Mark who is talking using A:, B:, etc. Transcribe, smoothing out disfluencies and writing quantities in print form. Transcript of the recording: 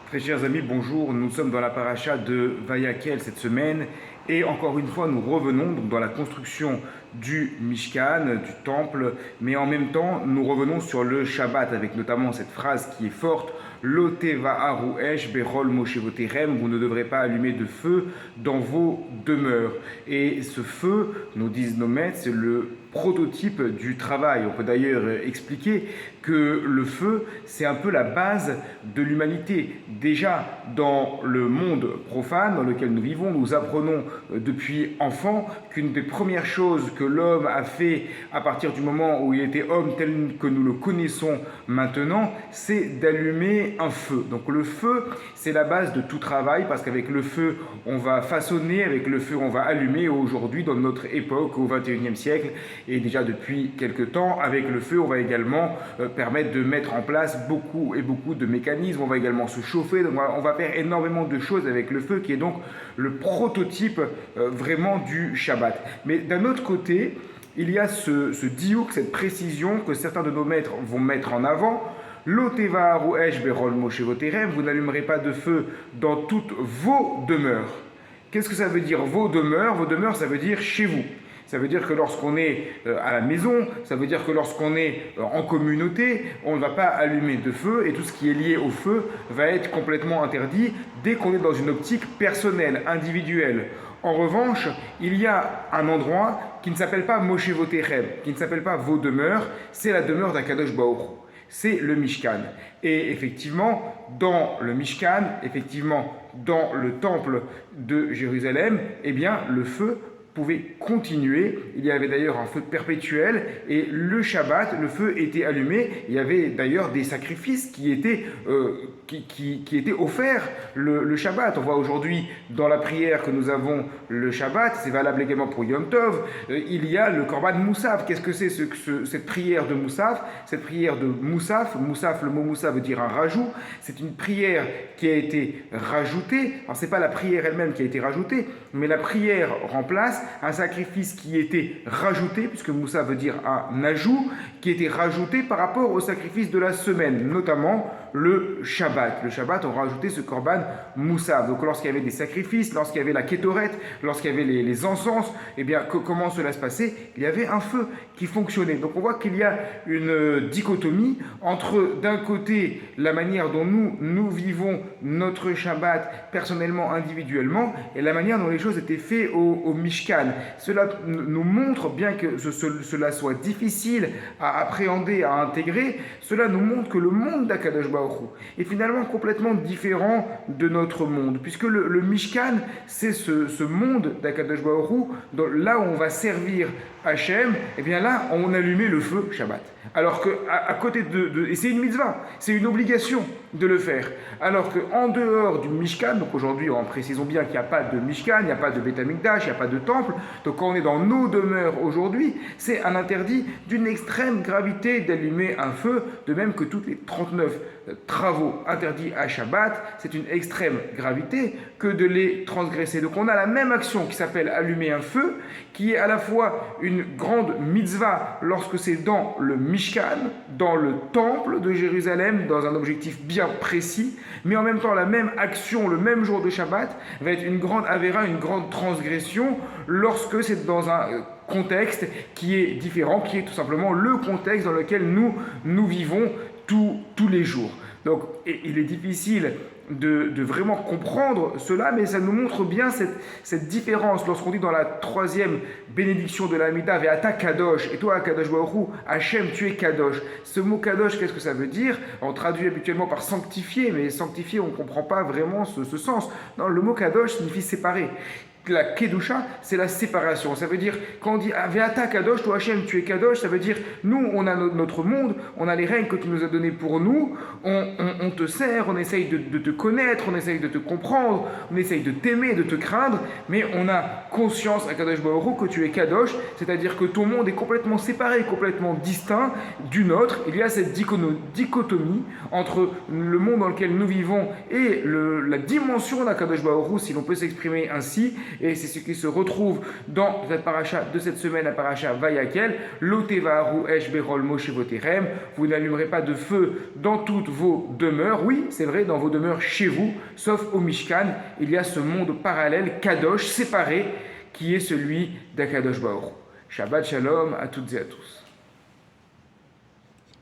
A: Très chers amis, bonjour. Nous sommes dans la paracha de Vayakel cette semaine et encore une fois nous revenons donc dans la construction du Mishkan, du temple, mais en même temps nous revenons sur le Shabbat avec notamment cette phrase qui est forte: Lo teva'aru esh berol moshevoterem, vous ne devrez pas allumer de feu dans vos demeures. Et ce feu, nous disent nos maîtres, c'est le prototype du travail. On peut d'ailleurs expliquer que le feu, c'est un peu la base de l'humanité. Déjà, dans le monde profane dans lequel nous vivons, nous apprenons depuis enfant qu'une des premières choses que l'homme a fait à partir du moment où il était homme tel que nous le connaissons maintenant, c'est d'allumer un feu. Donc le feu, c'est la base de tout travail, parce qu'avec le feu, on va façonner, avec le feu, on va allumer. Aujourd'hui, dans notre époque, au XXIe siècle, et déjà depuis quelque temps, avec le feu, on va également permettre de mettre en place beaucoup de mécanismes. On va également se chauffer. Donc on va faire énormément de choses avec le feu, qui est donc le prototype vraiment du Shabbat. Mais d'un autre côté, il y a ce diouk, cette précision que certains de nos maîtres vont mettre en avant. Lo teva'aru esh berol moshevoterem, vous n'allumerez pas de feu dans toutes vos demeures. Qu'est-ce que ça veut dire vos demeures? Vos demeures, ça veut dire chez vous. Ça veut dire que lorsqu'on est à la maison, ça veut dire que lorsqu'on est en communauté, on ne va pas allumer de feu, et tout ce qui est lié au feu va être complètement interdit dès qu'on est dans une optique personnelle, individuelle. En revanche, il y a un endroit qui ne s'appelle pas Moshevoterem, qui ne s'appelle pas vos demeures, c'est la demeure d'Akadosh Baruch Hu. C'est le Mishkan. Et effectivement, dans le Mishkan, dans le temple de Jérusalem, eh bien, le feu pouvait continuer. Il y avait d'ailleurs un feu perpétuel, et le Shabbat, le feu était allumé. Il y avait d'ailleurs des sacrifices qui étaient offerts le Shabbat. On voit aujourd'hui dans la prière que nous avons le Shabbat, c'est valable également pour Yom Tov, il y a le Korban Moussaf. Qu'est-ce que c'est cette prière de Moussaf? Cette prière de Moussaf, le mot Moussaf veut dire un rajout. C'est une prière qui a été rajoutée. Alors c'est pas la prière elle-même qui a été rajoutée, mais la prière remplace un sacrifice qui était rajouté, puisque Moussa veut dire un ajout, qui était rajouté par rapport au sacrifice de la semaine, notamment le Shabbat. Le Shabbat, on rajoutait ce Korban Moussa. Donc lorsqu'il y avait des sacrifices, lorsqu'il y avait la Kétoret, lorsqu'il y avait les encens, eh bien comment cela se passait? Il y avait un feu qui fonctionnait. Donc on voit qu'il y a une dichotomie entre, d'un côté, la manière dont nous vivons notre Shabbat personnellement, individuellement, et la manière dont les choses étaient faites au Mishkan. Cela nous montre, bien que cela soit difficile à appréhender, à intégrer, cela nous montre que le monde d'Akadosh Baruch Hu est finalement complètement différent de notre monde, puisque le Mishkan, c'est ce monde d'Akadosh Baruch Hu, là où on va servir Hachem, et bien là, on allumait le feu Shabbat. Alors qu'à côté et c'est une mitzvah, c'est une obligation de le faire. Alors qu'en dehors du Mishkan, donc aujourd'hui, précisons bien qu'il n'y a pas de Mishkan, il n'y a pas de Beth Amikdash, il n'y a pas de temple. Donc quand on est dans nos demeures aujourd'hui, c'est un interdit d'une extrême gravité d'allumer un feu, de même que toutes les 39 travaux interdits à Shabbat, c'est une extrême gravité que de les transgresser. Donc on a la même action qui s'appelle allumer un feu, qui est à la fois une grande mitzvah lorsque c'est dans le Mishkan, dans le temple de Jérusalem, dans un objectif bien précis, mais en même temps la même action le même jour de Shabbat va être une grande avéra, une grande transgression lorsque c'est dans un contexte qui est différent, qui est tout simplement le contexte dans lequel nous vivons tous les jours. Donc il est difficile de vraiment comprendre cela, mais ça nous montre bien cette différence lorsqu'on dit dans la troisième bénédiction de l'Amida, Ve'ata Kadosh, et toi Kadosh Baruch Hu, Hachem, tu es Kadosh. Ce mot Kadosh, qu'est-ce que ça veut dire? On traduit habituellement par sanctifié, mais sanctifié, on ne comprend pas vraiment ce sens. Non, le mot Kadosh signifie séparer. La Kedusha, c'est la séparation. Ça veut dire, quand on dit Ve'ata Kadosh, toi Hachem, tu es Kadosh, ça veut dire, nous, on a notre monde, on a les règles que tu nous as données pour nous, on te sert, on essaye de te connaître, on essaye de te comprendre, on essaye de t'aimer, de te craindre, mais on a conscience à Kadosh Baruch Hu que tu es Kadosh, c'est-à-dire que ton monde est complètement séparé, complètement distinct du nôtre. Il y a cette dichotomie entre le monde dans lequel nous vivons et la dimension d'Akadosh Baruch Hu, si l'on peut s'exprimer ainsi, Et c'est ce qui se retrouve dans cette paracha de cette semaine, la paracha Vayakel. Lotevaharu esh berol Moshe voterem. Vous n'allumerez pas de feu dans toutes vos demeures. Oui, c'est vrai, dans vos demeures chez vous, sauf au Mishkan. Il y a ce monde parallèle, Kadosh, séparé, qui est celui d'Akadosh Baruch. Shabbat Shalom à toutes et à tous.